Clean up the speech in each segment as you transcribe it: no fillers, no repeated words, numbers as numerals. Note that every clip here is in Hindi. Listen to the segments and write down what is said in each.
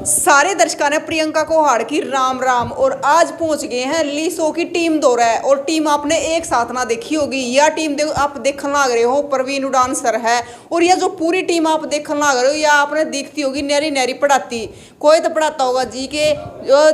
सारे दर्शकों ने प्रियंका को हार की राम राम। और आज पहुंच गए हैं लीसो की टीम दौरा है। और टीम आपने एक साथ ना देखी होगी, यह टीम आप देखने लग रहे हो प्रवीण उड़ान सर है। और यह जो पूरी टीम आप देखने लग रहे हो यह आपने दिखती होगी नरी नरी पढ़ाती, कोई तो पढ़ाता होगा जी के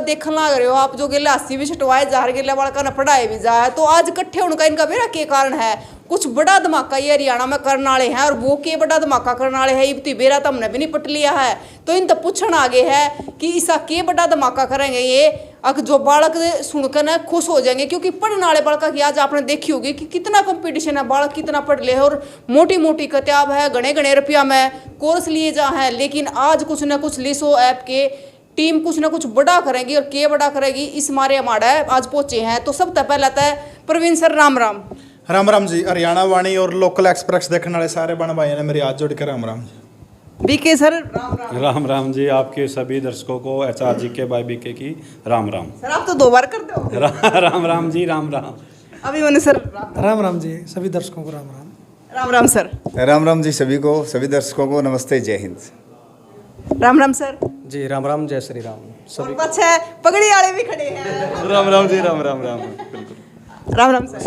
देखने लग रहे हो आप, जो गिला हस्सी भी छटवाए जा रहे गिला बड़ा ना पढ़ाए भी जा है। तो आज इकट्ठे होने का इनका मेरा क्या कारण है? कुछ बड़ा धमाका ये हरियाणा में करने वाले हैं। और वो के बड़ा धमाका करने वाले हैं इब्ती बेरा तो हमने भी नहीं पट लिया है। तो इन तो पूछना आगे है कि इसका के बड़ा धमाका करेंगे ये, अगर जो बालक सुनकर ना खुश हो जाएंगे। क्योंकि पढ़ने वाले बालक की आज आपने देखी होगी कि कितना कंपटीशन है, बालक कितना पढ़ ले है और मोटी मोटी किताब है, घने घने रुपया में कोर्स लिए जा है। लेकिन आज कुछ ना कुछ लीसो ऐप के टीम कुछ ना कुछ बड़ा करेगी। और के बड़ा करेगी इस मारे हमारा आज पहुंचे हैं। तो सबसे पहले आता है प्रवीण सर, राम राम। राम राम जी। हरियाणा वाणी और लोकल एक्सप्रेस देखने वाले सारे बन भाई ने मेरी हाथ जोड़ के राम राम जी। BK sir, Ram Ram. राम राम जी। आपके सभी दर्शकों को एचआर जी के बाय बीके की राम राम। सर आप तो 2 बार कर दो। राम राम जी, राम राम। अभी मैंने सर राम राम जी, सभी दर्शकों को राम राम। राम राम सर। राम राम जी सभी को, सभी दर्शकों को नमस्ते, जय हिंद। राम राम सर जी, राम राम, जय श्री राम सभी। अच्छा पगड़ी वाले भी खड़े हैं। राम राम जी, राम राम राम। बिल्कुल राम राम सर।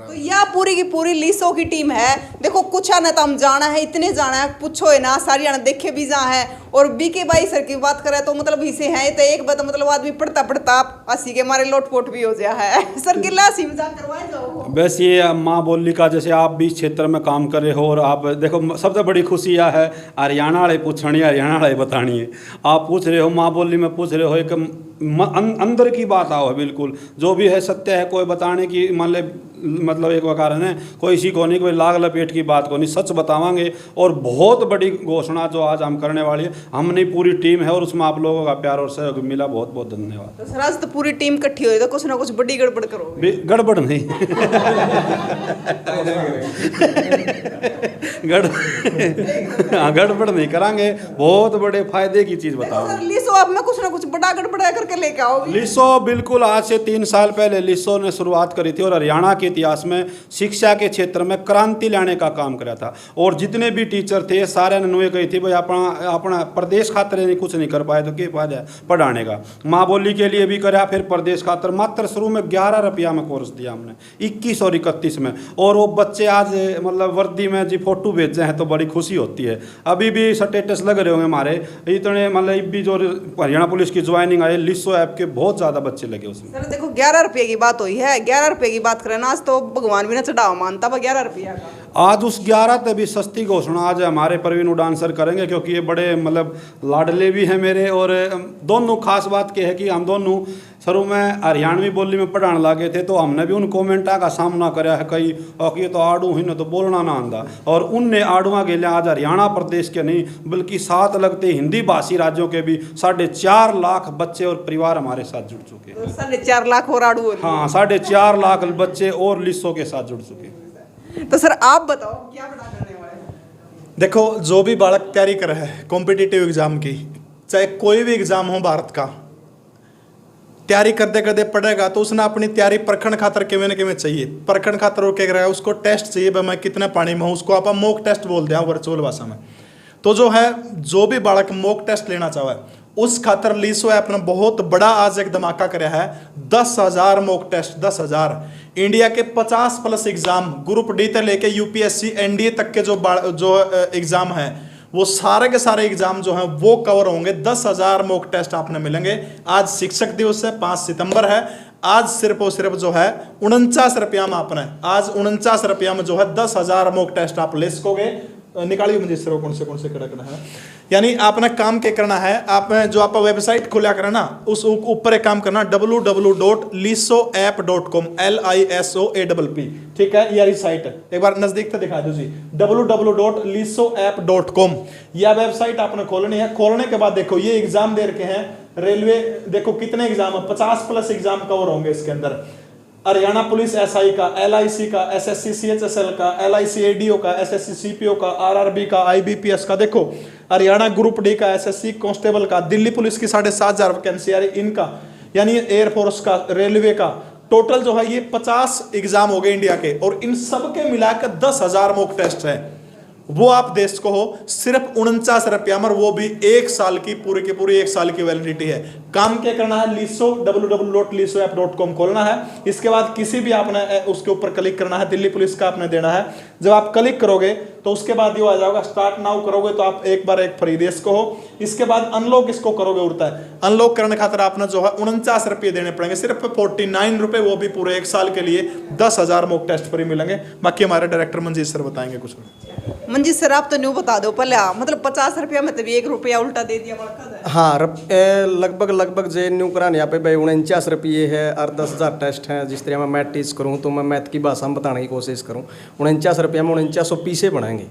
तो यह पूरी की पूरी लीसो की टीम है। देखो कुछ आना तो हम जाना है, इतने जाना है पूछो है ना, सारी आना देखे भी जा है। और बीके भाई सर की बात करें तो मतलब इसे है तो एक बात मतलब आदमी पढ़ता पढ़ता हंसी के मारे लोटपोट भी हो गया है। सर गिला हंसी मजाक करवाए जाओ। बस ये माँ बोली का, जैसे आप भी इस क्षेत्र में काम कर रहे हो और आप देखो सबसे बड़ी खुशी यह है हरियाणा वाले पूछनी है, हरियाणा वाले बतानी है। आप पूछ रहे हो माँ बोली में पूछ रहे हो, एक अंदर की बात आओ, बिल्कुल जो भी है सत्य है, कोई बताने की मतलब एक कारण है, कोई इसी को नहीं, कोई लाग लपेट की बात को नहीं, सच बतावांगे। और बहुत बड़ी घोषणा जो आज हम करने वाली है, हमने पूरी टीम है और उसमें आप लोगों का प्यार और सहयोग मिला, बहुत बहुत धन्यवाद। तो सर आज तो पूरी टीम इकट्ठी हुई तो कुछ ना कुछ बड़ी गड़बड़ करो। गड़बड़ नहीं गड़बड़ नहीं करांगे, बहुत बड़े फायदे की चीज बताओ। लीसो आप में कुछ ना कुछ बड़ा गड़बड़ा करके लेके आओ। लीसो बिल्कुल आज से 3 साल पहले लीसो ने शुरुआत करी थी और हरियाणा के इतिहास में शिक्षा के क्षेत्र में क्रांति लाने का काम किया था। और जितने भी टीचर थे सारे ने नुए कही थी भाई अपना प्रदेश खातर नहीं कुछ नहीं कर पाए तो क्या फायदा है पढ़ाने का। माँ बोली के लिए भी करा, फिर प्रदेश खातर मात्र शुरू में 11 रुपया में कोर्स दिया हमने 21 और 31 में। और वो बच्चे आज मतलब वर्दी में जी फोटो भेजे हैं तो बड़ी खुशी होती है। अभी भी स्टेटस लग रहे होंगे हमारे इतने, मतलब भी जो हरियाणा पुलिस की ज्वाइनिंग आई लीसो ऐप के बहुत ज़्यादा बच्चे लगे उसमें। सर देखो 11 रुपये की बात हुई है, 11 रुपये की बात करें ना, आज तो भगवान भी ना चढ़ावा मानता 11 रुपया का। आज उस 11 तक भी सस्ती घोषणा आज हमारे प्रवीण उड़ान सर करेंगे, क्योंकि ये बड़े मतलब लाडले भी हैं मेरे। और दोनों खास बात यह है कि हम दोनों शुरू में हरियाणवी बोली में पढ़ाने लगे थे तो हमने भी उन कमेंटा का सामना कराया है कई, और ये तो आड़ू ही ना तो बोलना ना आंदा। और उनने आड़ुआ के लिए आज हरियाणा प्रदेश के नहीं बल्कि 7 लगते हिंदी भाषी राज्यों के भी 4.5 लाख बच्चे और परिवार हमारे साथ जुड़ चुके हैं। 4.5 लाख और आड़ू। हाँ, 4.5 लाख बच्चे और लीसो के साथ जुड़ चुके हैं। तो सर आप बताओ क्या बड़ा करने वाले? देखो जो भी बालक तैयारी कर रहा है कॉम्पिटिटिव एग्जाम की, चाहे कोई भी एग्जाम हो भारत का, तैयारी करते करते पढ़ेगा तो उसने अपनी तैयारी परखण खातर किमें न किमें चाहिए। परखण खातर वो क्या करेगा, उसको टेस्ट चाहिए भाई मैं कितने पानी में हूँ, उसको आप मॉक टेस्ट बोलते हैं वर्चुअल भाषा में। तो जो है जो भी बालक मॉक टेस्ट लेना चाहे उस खातर लीसो ऐप ने बहुत बड़ा आज एक धमाका कराया है। 10,000 मॉक टेस्ट, 10,000 इंडिया के 50+ एग्जाम ग्रुप डी से लेके यूपीएससी एनडीए तक के जो एग्जाम है वो सारे के सारे एग्जाम जो हैं वो कवर होंगे। 10,000 मॉक टेस्ट आपने मिलेंगे। आज शिक्षक दिवस है, 5 सितंबर है। आज सिर्फ और सिर्फ जो है 49 रुपया में आपने, आज 49 रुपया में जो है 10,000 मॉक टेस्ट आप ले सकोगे। निकालिए मुझे सिर्फ कौन से करना है, यानी आपने काम क्या करना है, आपने जो आप वेबसाइट खोला करना ना उस ऊपर एक काम करना www.lisoapp.com LISOAPP, ठीक है, ये साइट है, एक बार नजदीक से दिखा दो जी, www.lisoapp.com यह वेबसाइट आपने खोलनी है। खोलने के बाद देखो ये एग्जाम दे रखे हैं रेलवे, देखो कितने एग्जाम है, 50+ एग्जाम कवर होंगे इसके अंदर। हरियाणा पुलिस एसआई का, एलआईसी का, एसएससी सीएचएसएल का, एलआईसी एडीओ का, एसएससी सीपीओ का, आरआरबी का, आईबीपीएस का, देखो हरियाणा ग्रुप डी का, एसएससी कांस्टेबल का, दिल्ली पुलिस की 7,500 वैकेंसी इनका, यानी एयरफोर्स का, रेलवे का, टोटल जो है ये 50 एग्जाम हो गए इंडिया के। और इन सब के मिलाकर 10,000 मॉक टेस्ट है। वो आप देश को हो सिर्फ 49 रुपया में, वो भी 1 साल की पूरी 1 साल की वैलिडिटी है। काम क्या करना है, लिसो www.lisoapp.com खोलना है। इसके बाद किसी भी आपने उसके ऊपर क्लिक करना है, दिल्ली पुलिस का आपने देना है। जब आप क्लिक करोगे तो उसके बाद ये आ जाएगा स्टार्ट नाउ करोगे तो आप एक बार एक फ्री देश को हो। इसके बाद अनलॉक इसको करोगे उड़ता है। अनलॉक करने खातिर आपने जो है 49 रुपये देने पड़ेंगे, सिर्फ 49 रुपये, वो भी पूरे 1 साल के लिए। 10,000 मॉक टेस्ट फ्री मिलेंगे। बाकी हमारे डायरेक्टर मंजीत सर बताएंगे कुछ। मंजीत सर आप तो न्यू बता दो पहले, मतलब 50 रुपया में तभी 1 रुपया उल्टा दे दिया बड़ा। हाँ लगभग जे न्यू कराने यहाँ पे भाई 49 रुपये है और 10,000 टेस्ट हैं। जिस तरह मैं मैथ टीच करूँ तो मैं मैथ की भाषा में बताने की कोशिश करूँ। 49 रुपये में 4900 पीसे बनाएंगे,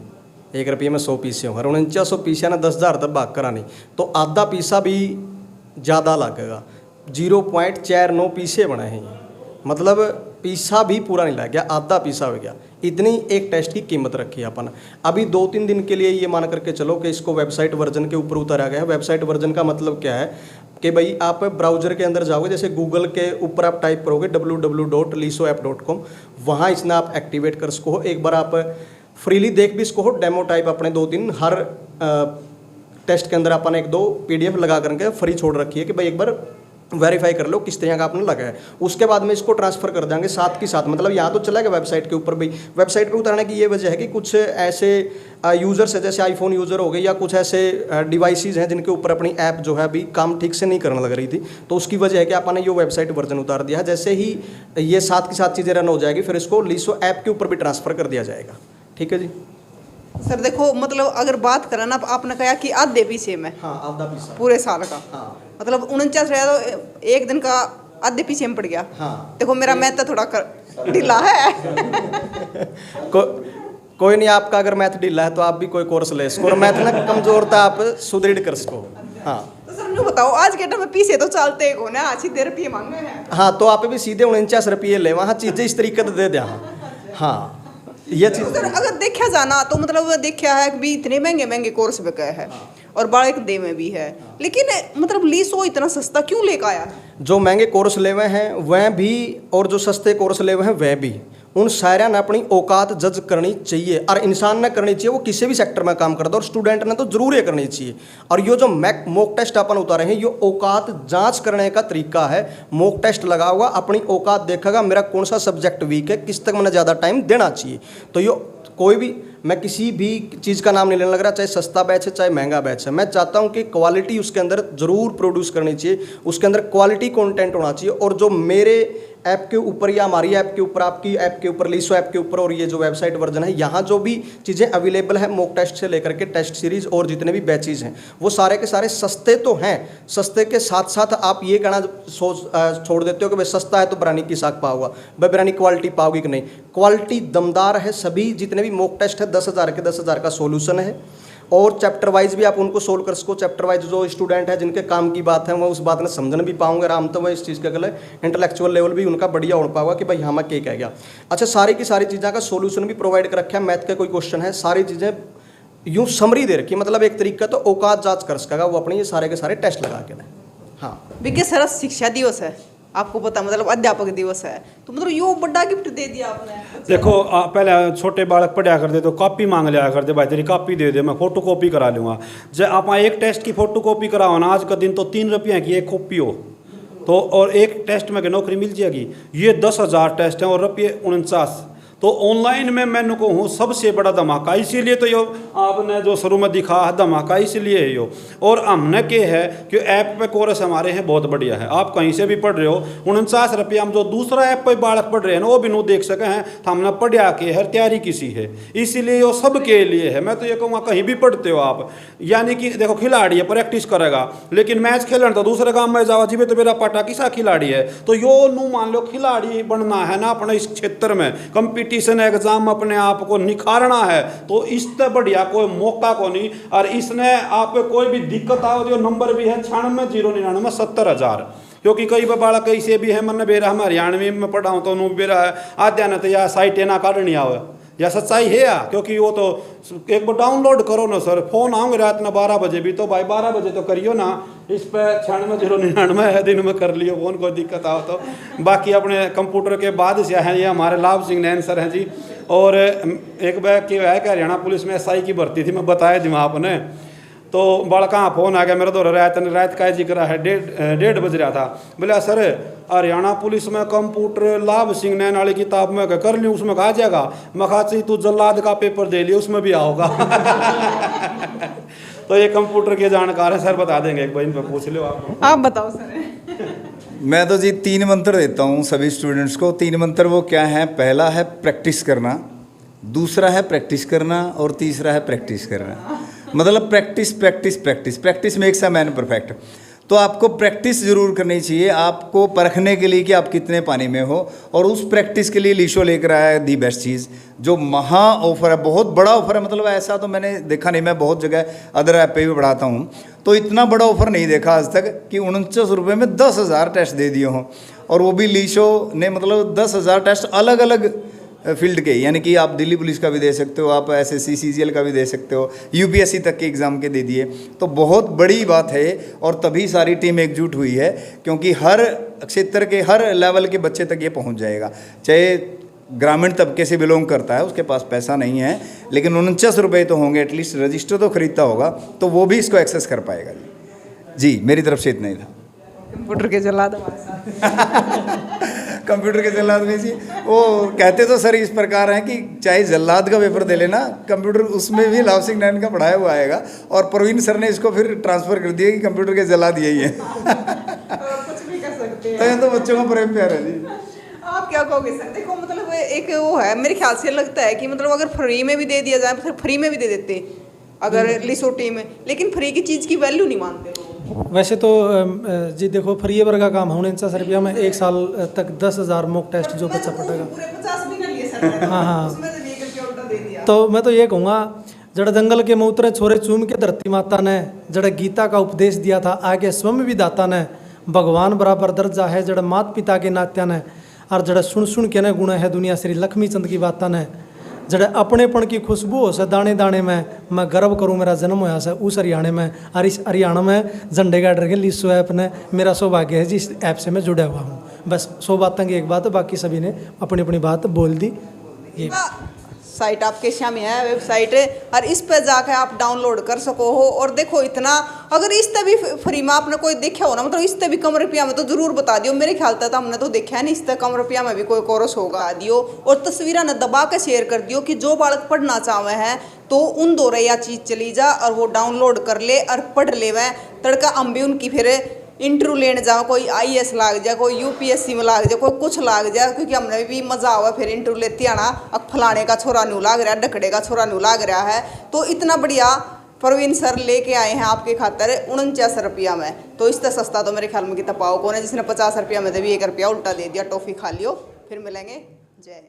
1 रुपये में 100 पीसे होंगे। 4900 पीसे ना 10,000 तक भाग करानी तो आधा पीसा भी ज़्यादा लगेगा। 0.49 पीसे बनाए हैं ये, मतलब पीसा भी पूरा नहीं लग गया, आधा पीसा हो गया। इतनी एक टेस्ट की कीमत रखी है अपन। अभी 2-3 दिन के लिए ये मान करके चलो कि इसको वेबसाइट वर्जन के ऊपर उतारा गया है। वेबसाइट वर्जन का मतलब क्या है कि भाई आप ब्राउज़र के अंदर जाओगे, जैसे गूगल के ऊपर आप टाइप करोगे www.lisoapp.com, वहाँ इसने आप एक्टिवेट कर सको हो। एक बार आप फ्रीली देख भी इसको हो, डेमो टाइप अपने 2-3 हर टेस्ट के अंदर अपन 1-2 PDF लगा करके फ्री छोड़ रखी है कि भाई एक बार वेरीफाई कर लो किस तरह का आपने लगा है। उसके बाद में इसको ट्रांसफ़र कर देंगे साथ के साथ, मतलब यहाँ तो चला गया वेबसाइट के ऊपर। भाई वेबसाइट पर उतारने की ये वजह है कि कुछ ऐसे यूज़र्स है, जैसे आईफोन यूज़र हो गए या कुछ ऐसे डिवाइसेस हैं जिनके ऊपर अपनी ऐप जो है अभी काम ठीक से नहीं करने लग रही थी, तो उसकी वजह है कि आपने ये वेबसाइट वर्जन उतार दिया है। जैसे ही ये साथ की साथ चीज़ें रन हो जाएगी फिर इसको लिसो ऐप के ऊपर भी ट्रांसफ़र कर दिया जाएगा। ठीक है जी सर देखो, मतलब अगर बात करें ना, आपने कहा कि आधे पीछे में, हाँ आधा पीसा पूरे साल का, हाँ मतलब 49 रहा तो 1 दिन का आधे पीछे में पड़ गया। हाँ देखो मेरा मैथ तो थोड़ा ढीला है। कोई नहीं, आपका अगर मैथ ढीला है तो आप भी कोई कोर्स ले सको, और मैथ ना कमजोर था आप सुदृढ़ कर सको। हाँ तो सर मुझे बताओ, आज के टाइम में पीछे तो चलते को ना, सीधे रुपये मांगे हैं। हाँ तो आप भी सीधे 49 रुपये ले, वहाँ चीज़ें इस तरीके से दे दें। हाँ ये चीज़ सर अगर देखा जाना तो मतलब देखा है कि भी इतने महंगे कोर्स पे गए हैं और बड़े दे में भी है, लेकिन मतलब लिसो इतना सस्ता क्यों लेकर आया? जो महंगे कोर्स ले हुए हैं वह भी और जो सस्ते कोर्स ले हुए हैं वह भी, उन सारा ने अपनी औकात जज करनी चाहिए। और इंसान ने करनी चाहिए, वो किसी भी सेक्टर में काम करता है, और स्टूडेंट ने तो जरूर ये करनी चाहिए। और ये जो मॉक टेस्ट अपन उतारे हैं, ये औकात जांच करने का तरीका है। मॉक टेस्ट लगा हुआ, अपनी औकात देखेगा मेरा कौन सा सब्जेक्ट वीक है, किस तक मैंने ज़्यादा टाइम देना चाहिए। तो ये कोई भी, मैं किसी भी चीज़ का नाम नहीं लेने लग रहा, चाहे सस्ता बैच है चाहे महंगा बैच है, मैं चाहता हूँ कि क्वालिटी उसके अंदर ज़रूर प्रोड्यूस करनी चाहिए, उसके अंदर क्वालिटी कंटेंट होना चाहिए। और जो मेरे ऐप के ऊपर या हमारी ऐप के ऊपर, आपकी ऐप के ऊपर, लिसो ऐप के ऊपर, और ये जो वेबसाइट वर्जन है, यहाँ जो भी चीज़ें अवेलेबल है मॉक टेस्ट से लेकर के टेस्ट सीरीज़ और जितने भी बैचेज हैं, वो सारे के सारे सस्ते तो हैं। सस्ते के साथ साथ आप ये कहना छोड़ देते हो कि भाई सस्ता है तो बिरयानी की साग पाओगा, भाई बिरयानी क्वालिटी पाओगी कि नहीं। क्वालिटी दमदार है। सभी जितने भी मॉक टेस्ट है 10,000 के 10,000 का सोल्यूशन है, और चैप्टर वाइज भी आप उनको सोल्व कर सको। चैप्टर वाइज जो स्टूडेंट है जिनके काम की बात है वो उस बात में समझन भी पाऊंगे आराम, तो वह इस चीज़ का गले इंटेलेक्चुअल लेवल भी उनका बढ़िया हो पाएगा कि भाई हाँ मैं क्या कह गया। अच्छा, सारी की सारी चीज़ों का सोल्यूशन भी प्रोवाइड कर रखा है। मैथ का कोई क्वेश्चन है, सारी चीज़ें यूँ समरी दे रखी, मतलब एक तरीका तो औकात जाँच कर सकेगा वो अपने ये सारे के सारे टेस्ट लगा के। हाँ विज्ञ सर शिक्षा दिवस है, आपको पता, मतलब अध्यापक दिवस है, तो मतलब यो बड़ा गिफ्ट दे दिया आपने। देखो पहले छोटे बालक पढ़ा करते तो कॉपी मांग लिया करते, भाई तेरी कॉपी दे दे, मैं फोटो कॉपी करा लूँगा। जब आप एक टेस्ट की फोटो कॉपी कराओ ना, आज का दिन तो 3 रुपये की एक कॉपी हो तो, और एक टेस्ट में नौकरी मिल जाएगी। ये 10,000 टेस्ट हैं और रुपये 49। तो ऑनलाइन में मैं कहूँ सबसे बड़ा धमाका, इसीलिए तो यो आपने जो शुरू में दिखा है धमाका इसलिए है यो। और हमने के है कि ऐप पे कोर्स हमारे हैं बहुत बढ़िया है, आप कहीं से भी पढ़ रहे हो 49 रुपये हम जो दूसरा ऐप पे बालक पढ़ रहे हैं ना वो भी नो देख सके हैं, तो हमने पढ़ा के हर तैयारी किसी है, इसीलिए यो सबके लिए है। मैं तो ये कहूँगा कहीं भी पढ़ते हो आप, यानी कि देखो खिलाड़ी है प्रैक्टिस करेगा, लेकिन मैच खेलन तो दूसरे काम में जाओ जी तो मेरा पाटा किसा खिलाड़ी है। तो यो नू मान लो खिलाड़ी बनना है ना अपने इस क्षेत्र में, कंपटीशन एग्जाम अपने आप को निखारना है, तो इससे बढ़िया कोई मौका को नहीं। और इसने आप कोई भी दिक्कत आओ जो नंबर भी है 96,099 70,000, क्योंकि कई बालक ऐसे भी है मन बेरा हम हरियाणवी में पढ़ा हूँ तो नू बेरा है आद्या न तो या साइट ना काटनी आवे या सच्चाई है या, क्योंकि वो तो एक बार डाउनलोड करो ना सर, फोन आऊँगे रात में 12 बजे भी, तो भाई 12 बजे तो करियो ना, इस पर 96,099 दिन में कर लियो फोन, कोई दिक्कत आओ तो। बाकी अपने कंप्यूटर के बाद से हैं ये हमारे लाभ सिंह नैन सर हैं जी, और एक बार क्या है कि हरियाणा पुलिस में SI की भर्ती थी, मैं बताया जी वहाँ आपने। तो बड़का फ़ोन आ गया मेरे दो, रात का जिक्र है, 1:30 बज रहा था। बोला सर हरियाणा पुलिस में कंप्यूटर लाभ सिंह नैन वाली किताब में कर ली, उसमें कहा जाएगा। मैं कहा चाहिए तू जल्लाद का पेपर दे लिया, उसमें भी आओगा। तो ये कंप्यूटर के जानकार है सर, बता देंगे, एक बार इन पर पूछ लो आप बताओ सर। मैं तो जी 3 मंत्र देता हूँ सभी स्टूडेंट्स को। 3 मंत्र वो क्या है? पहला है प्रैक्टिस करना, दूसरा है प्रैक्टिस करना, और तीसरा है प्रैक्टिस करना। मतलब practice practice practice, practice makes a man perfect. तो आपको प्रैक्टिस ज़रूर करनी चाहिए, आपको परखने के लिए कि आप कितने पानी में हो। और उस प्रैक्टिस के लिए लीशो लेकर आया है दी बेस्ट चीज़, जो महा ऑफर है, बहुत बड़ा ऑफर है। मतलब ऐसा तो मैंने देखा नहीं, मैं बहुत जगह अदर ऐप पे भी पढ़ाता हूँ, तो इतना बड़ा ऑफर नहीं देखा आज तक कि 49 रुपये में 10,000 टेस्ट दे दिए हों। और वो भी लीशो ने, मतलब 10,000 टेस्ट अलग अलग फील्ड के, यानी कि आप दिल्ली पुलिस का भी दे सकते हो, आप SSC CGL का भी दे सकते हो, UPSC तक के एग्ज़ाम के दे दिए। तो बहुत बड़ी बात है, और तभी सारी टीम एकजुट हुई है, क्योंकि हर क्षेत्र के हर लेवल के बच्चे तक ये पहुंच जाएगा। चाहे ग्रामीण तबके से बिलोंग करता है, उसके पास पैसा नहीं है, लेकिन 49 रुपये तो होंगे, एटलीस्ट रजिस्टर तो खरीदता होगा, तो वो भी इसको एक्सेस कर पाएगा। जी मेरी तरफ से इतना ही था। कंप्यूटर के जल्लाद हमारे साथ। कंप्यूटर के जल्लाद में जी, वो कहते तो सर इस प्रकार हैं कि चाहे जल्लाद का पेपर दे लेना, कंप्यूटर उसमें भी लाभ सिंह नैन का पढ़ाया हुआ आएगा। और प्रवीण सर ने इसको फिर ट्रांसफ़र कर दिया कि कंप्यूटर के जल्लाद यही है। कुछ भी कर सकते हैं। तो ये तो बच्चों का प्रेम प्यार है जी। आप क्या कहोगे सर? देखो मतलब एक वो है, मेरे ख्याल से लगता है कि मतलब अगर फ्री में भी दे दिया जाए, फिर फ्री में भी दे देते अगर लिसोटी में, लेकिन फ्री की चीज़ की वैल्यू नहीं मानते लोग। वैसे तो जी देखो, फ्री वर्ग का काम होने 49 रुपया में 1 साल तक 10,000 मॉक टेस्ट जो बच्चा पढ़ेगा। पूरे 50 भी ना लिए सर। हाँ। उसमें से लेकर के उल्टा दे दिया। तो मैं तो ये कहूँगा, जड़ जंगल के मूत्रे छोरे चूम के धरती माता ने जड़ गीता का उपदेश दिया था, आगे स्वयं भी दाता ने भगवान बराबर दर्जा है जड़ मात पिता के नात्या ने। और जड़ सुन सुन के न गुण है दुनिया श्री लक्ष्मी चंद की बाता ने। जड़ अपनेपन की खुशबू हो से दाने दाने में, मैं गर्व करूं मेरा जन्म होया से उस हरियाणा में। और इस हरियाणा में झंडे गाड़ के लिसो ऐप ने मेरा सौभाग्य है जी, इस ऐप से मैं जुड़ा हुआ हूँ। बस 100 बातों की एक बात, बाकी सभी ने अपनी अपनी बात बोल दी। ये साइट आपके सामने है, वेबसाइट है, और इस पे जाकर आप डाउनलोड कर सको हो। और देखो इतना, अगर इस तभी फ्री में आपने कोई देखा हो ना, मतलब इस तभी कम रुपया में तो जरूर बता दियो। मेरे ख्याल तक हमने तो देखा है नहीं, इस तक कम रुपया में भी कोई कोर्स होगा दियो। और तस्वीरें न दबा के शेयर कर दियो कि जो बालक पढ़ना चाहे हैं तो उन दो या चीज़ चली जा और वो डाउनलोड कर ले और पढ़ ले। वह तड़का हम भी उनकी फिर इंटरव्यू लेने जाओ, कोई IAS लाग जाए, कोई UPSC में लाग जाए, कोई कुछ लाग जाए, क्योंकि हमने भी मज़ा आवा फिर इंटरव्यू लेते आना। अब फलाने का छोरा न्यू लाग रहा है, ढकड़े का छोरा न्यू लाग रहा है। तो इतना बढ़िया प्रवीण सर लेके आए हैं आपके खातर 49 रुपया में। तो इससे सस्ता तो मेरे ख्याल में कितना पाओ कौन है, जिसने 50 रुपया में भी 1 रुपया उल्टा दे दिया। टॉफ़ी खा लियो, फिर मिलेंगे। जय।